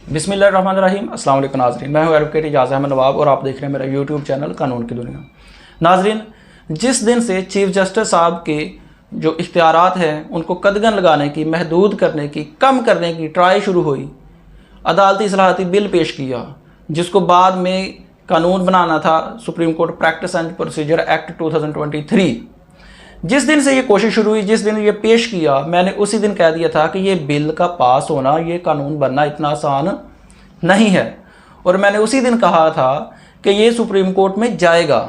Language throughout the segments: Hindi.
बिस्मिल्लाहिर्रहमानिर्रहीम। अस्सलाम वालेकुम नाज़रीन, मैं हूं एडवोकेट इजाज़ अहमद नवाब और आप देख रहे हैं मेरा यूट्यूब चैनल कानून की दुनिया। नाज़रीन, जिस दिन से चीफ जस्टिस साहब के जो इख्तियारात हैं उनको कदगन लगाने की, महदूद करने की, कम करने की ट्राई शुरू हुई, अदालती इस्लाहाती बिल पेश किया जिसको बाद में कानून बनाना था, supreme court practice and procedure act 2023। जिस दिन से ये कोशिश शुरू हुई, जिस दिन ये पेश किया, मैंने उसी दिन कह दिया था कि ये बिल का पास होना, ये कानून बनना इतना आसान नहीं है। और मैंने उसी दिन कहा था कि ये सुप्रीम कोर्ट में जाएगा।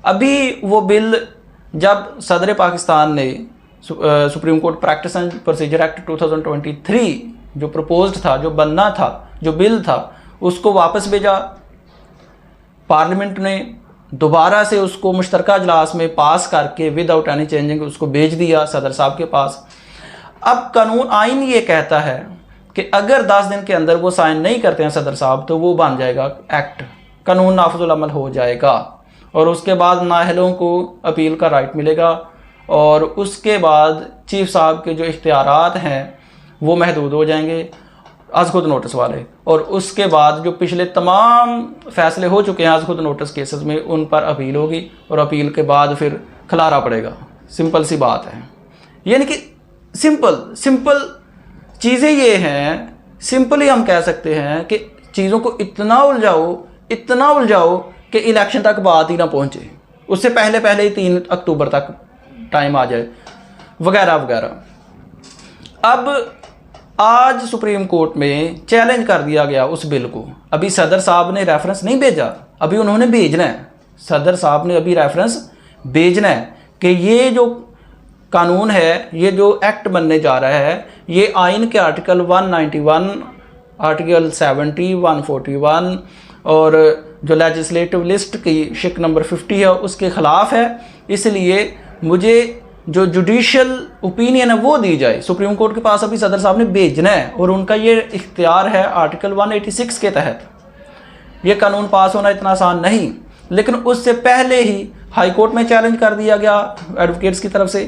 अभी वो बिल जब सदर पाकिस्तान ने supreme court practice and procedure act 2023 जो प्रपोज्ड था, जो बनना था, जो बिल था, उसको वापस भेजा, पार्लियामेंट ने दोबारा से उसको मुश्तरका इजलास में पास करके विदाउट एनी चेंजिंग उसको भेज दिया सदर साहब के पास। अब कानून आइन ये कहता है कि अगर 10 दिन के अंदर वो साइन नहीं करते हैं सदर साहब तो वो बन जाएगा एक्ट, कानून नाफिजुल अमल हो जाएगा और उसके बाद नाअहलों को अपील का राइट मिलेगा और उसके बाद चीफ साहब के जो इख्तियारात हैं वो महदूद हो जाएंगे आज खुद नोटिस वाले। और उसके बाद जो पिछले तमाम फैसले हो चुके हैं आज खुद नोटिस केसेस में, उन पर अपील होगी और अपील के बाद फिर खलारा पड़ेगा। सिंपल सी बात है, यानी कि सिंपल चीज़ें ये हैं, सिंपली हम कह सकते हैं कि चीज़ों को इतना उलझाओ कि इलेक्शन तक बात ही ना पहुँचे, उससे पहले ही 3 अक्टूबर तक टाइम आ जाए, वगैरह वगैरह। अब आज सुप्रीम कोर्ट में चैलेंज कर दिया गया उस बिल को। अभी सदर साहब ने रेफरेंस नहीं भेजा, अभी उन्होंने भेजना है। सदर साहब ने अभी रेफरेंस भेजना है कि ये जो कानून है, ये जो एक्ट बनने जा रहा है, ये आइन के आर्टिकल 191, आर्टिकल 70, 141 और जो लेजिस्लेटिव लिस्ट की शिक नंबर 50 है उसके ख़िलाफ़ है। इसलिए मुझे जो जुडिशल ओपिनियन है वो दी जाए। सुप्रीम कोर्ट के पास अभी सदर साहब ने भेजना है और उनका ये इख्तियार है आर्टिकल 186 के तहत। ये कानून पास होना इतना आसान नहीं, लेकिन उससे पहले ही हाई कोर्ट में चैलेंज कर दिया गया एडवोकेट्स की तरफ से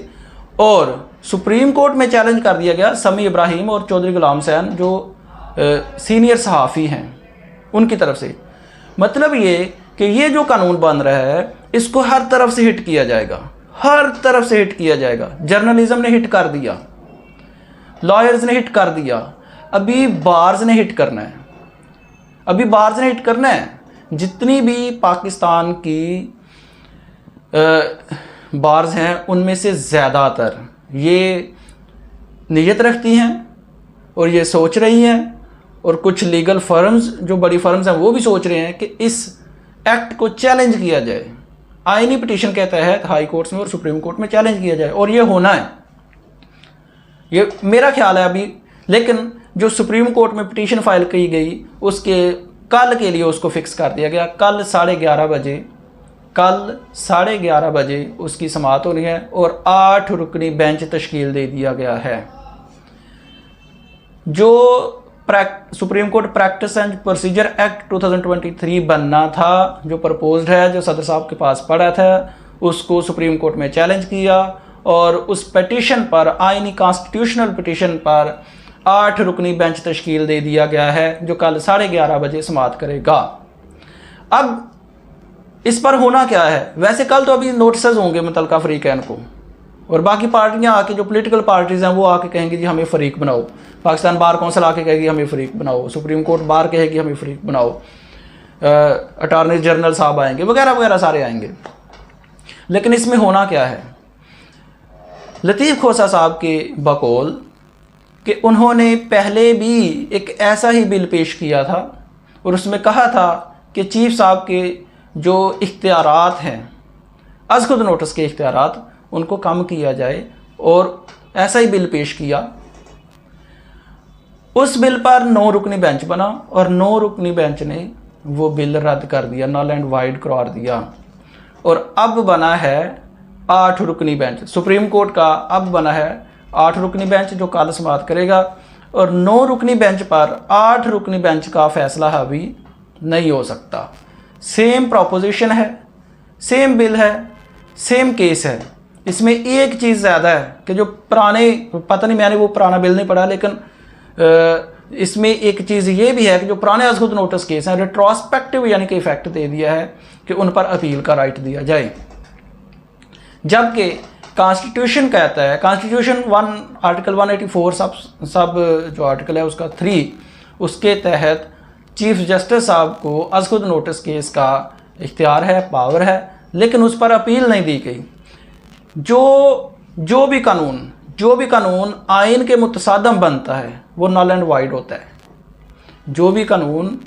और सुप्रीम कोर्ट में चैलेंज कर दिया गया समी इब्राहिम और चौधरी गुलाम हुसैन जो सीनियर सहाफ़ी हैं उनकी तरफ से। मतलब ये कि ये जो कानून बन रहा है इसको हर तरफ से हिट किया जाएगा, हर तरफ से हिट किया जाएगा। जर्नलिज्म ने हिट कर दिया, लॉयर्स ने हिट कर दिया, अभी बार्स ने हिट करना है, जितनी भी पाकिस्तान की बार्स हैं उनमें से ज़्यादातर ये नीयत रखती हैं और ये सोच रही हैं और कुछ लीगल फर्म्स जो बड़ी फर्म्स हैं वो भी सोच रहे हैं कि इस एक्ट को चैलेंज किया जाए, आईनी पिटीशन के तहत हाई कोर्ट्स में और सुप्रीम कोर्ट में चैलेंज किया जाए। और ये होना है, ये मेरा ख्याल है अभी। लेकिन जो सुप्रीम कोर्ट में पिटीशन फाइल की गई उसके कल के लिए उसको फिक्स कर दिया गया। कल 11:30 बजे उसकी समाअत होनी है और 8 रुकनी बेंच तश्कील दे दिया गया है। जो supreme court practice and procedure act 2023 बनना था, जो प्रपोज्ड है, जो सदर साहब के पास पड़ा था, उसको सुप्रीम कोर्ट में चैलेंज किया और उस पिटीशन पर, आईनी कॉन्स्टिट्यूशनल पिटीशन पर 8 रुकनी बेंच तश्कील दे दिया गया है जो कल 11:30 बजे समाअत करेगा। अब इस पर होना क्या है, वैसे कल तो अभी नोटिस होंगे मुतल्लिका फरीकैन को और बाकी पार्टियां आके, जो पॉलिटिकल पार्टीज़ हैं वो आके कहेंगी जी हमें फ़रीक बनाओ, पाकिस्तान बार कौंसिल आके कहेगी हमें फ़रीक बनाओ, सुप्रीम कोर्ट बार कहेगी हमें फ़रीक बनाओ, अटॉर्नी जनरल साहब आएंगे, वगैरह वगैरह सारे आएंगे। लेकिन इसमें होना क्या है, लतीफ़ खोसा साहब के बकौल कि उन्होंने पहले भी एक ऐसा ही बिल पेश किया था और उसमें कहा था कि चीफ साहब के जो इख्तियारात हैं, आज खुद नोटिस के इख्तियारात, उनको कम किया जाए और ऐसा ही बिल पेश किया। उस बिल पर 9 रुकनी बेंच बना और 9 रुकनी बेंच ने वो बिल रद्द कर दिया, नल एंड वाइड करार दिया और अब बना है 8 रुकनी बेंच। सुप्रीम कोर्ट का अब बना है 8 रुकनी बेंच जो कल समाअत करेगा और 9 रुकनी बेंच पर 8 रुकनी बेंच का फैसला हावी नहीं हो सकता। सेम प्रोपोजिशन है, सेम बिल है, सेम केस है। इसमें एक चीज़ ज़्यादा है कि जो पुराने, पता नहीं मैंने वो पुराना बिल नहीं पढ़ा, लेकिन इसमें एक चीज़ ये भी है कि जो पुराने आज खुद नोटिस केस हैं रिट्रोस्पेक्टिव यानी कि इफेक्ट दे दिया है कि उन पर अपील का राइट दिया जाए, जबकि कॉन्स्टिट्यूशन कहता है, कॉन्स्टिट्यूशन 1 आर्टिकल 184 सब जो आर्टिकल है उसका 3, उसके तहत चीफ जस्टिस साहब को आज खुद नोटिस केस का इख्तियार है, पावर है, लेकिन उस पर अपील नहीं दी गई। जो भी कानून आइन के मुतसादम बनता है वो नल एंड वाइड होता है। जो भी कानून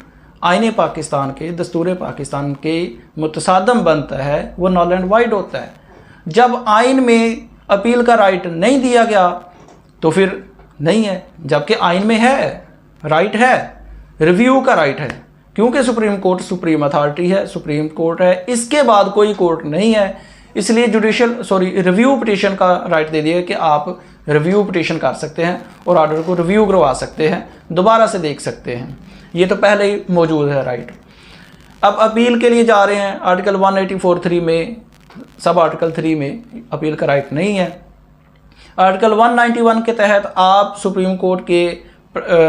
आइन पाकिस्तान के, दस्तूर पाकिस्तान के मुतसादम बनता है वो नल एंड वाइड होता है। जब आइन में अपील का राइट नहीं दिया गया तो फिर नहीं है, जबकि आइन में है, राइट है, रिव्यू का राइट है, क्योंकि सुप्रीम कोर्ट सुप्रीम अथॉरिटी है, सुप्रीम कोर्ट है, इसके बाद कोई कोर्ट नहीं है, इसलिए रिव्यू पिटीशन का राइट दे दिया कि आप रिव्यू पिटीशन कर सकते हैं और ऑर्डर को रिव्यू करवा सकते हैं, दोबारा से देख सकते हैं। ये तो पहले ही मौजूद है राइट। अब अपील के लिए जा रहे हैं, आर्टिकल 184(3) में, सब आर्टिकल 3 में अपील का राइट नहीं है। आर्टिकल 191 के तहत आप सुप्रीम कोर्ट के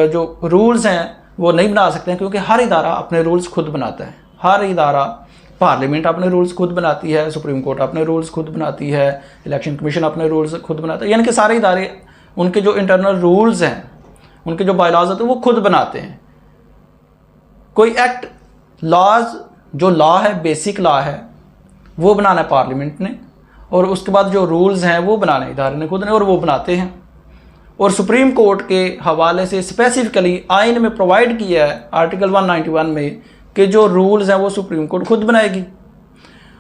जो रूल्स हैं वो नहीं बना सकते हैं, क्योंकि हर इदारा अपने रूल्स खुद बनाता है। हर इदारा, पार्लियामेंट अपने रूल्स खुद बनाती है, सुप्रीम कोर्ट अपने रूल्स खुद बनाती है, इलेक्शन कमीशन अपने रूल्स खुद बनाता है, यानी कि सारे इदारे उनके जो इंटरनल रूल्स हैं, उनके जो बायलॉज होते हैं वो खुद बनाते हैं। कोई एक्ट, लॉज, जो लॉ है, बेसिक लॉ है, वो बनाना है पार्लियामेंट ने, और उसके बाद जो रूल्स हैं वो बनाने इदारे ने खुद ने, और वो बनाते हैं। और सुप्रीम कोर्ट के हवाले से स्पेसिफिकली आइन में प्रोवाइड किया है आर्टिकल 191 में कि जो रूल्स हैं वो सुप्रीम कोर्ट खुद बनाएगी।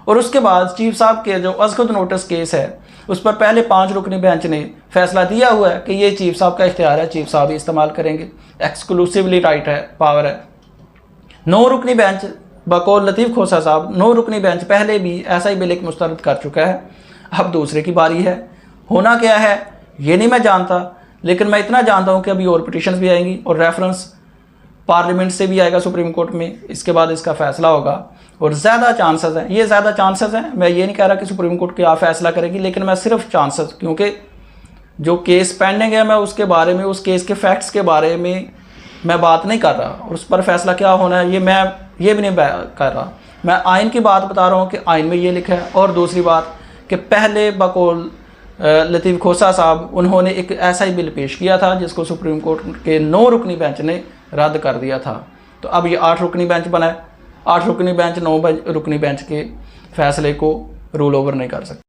और उसके बाद चीफ साहब के जो आज खुद नोटिस केस है उस पर पहले 5 रुकनी बेंच ने फैसला दिया हुआ है कि ये चीफ साहब का इख्तियार है, चीफ साहब ही इस्तेमाल करेंगे, एक्सक्लूसिवली राइट है, पावर है। 9 रुकनी बेंच बकौल लतीफ़ खोसा साहब, 9 रुकनी बेंच पहले भी ऐसा ही बिल एक मुस्तरद कर चुका है, अब दूसरे की बारी है। होना क्या है ये नहीं मैं जानता, लेकिन मैं इतना जानता हूँ कि अभी और पिटीशंस भी आएंगी और रेफरेंस पार्लियामेंट से भी आएगा सुप्रीम कोर्ट में, इसके बाद इसका फैसला होगा। और ज़्यादा चांसेस हैं, ये ज़्यादा चांसेस हैं, मैं ये नहीं कह रहा कि सुप्रीम कोर्ट क्या फैसला करेगी, लेकिन मैं सिर्फ चांसेस, क्योंकि जो केस पेंडिंग है मैं उसके बारे में, उस केस के फैक्ट्स के बारे में मैं बात नहीं कर रहा, और उस पर फैसला क्या होना है ये भी नहीं कर रहा। मैं आइन की बात बता रहा हूँ कि आइन में ये लिखा है। और दूसरी बात कि पहले बकौल लतीफ़ खोसा साहब, उन्होंने एक ऐसा ही बिल पेश किया था जिसको सुप्रीम कोर्ट के 9 रुकनी बेंच ने रद्द कर दिया था। तो अब ये 8 रुकनी बेंच बना है, 8 रुकनी बेंच 9 रुकनी बेंच के फैसले को रूल ओवर नहीं कर सकता।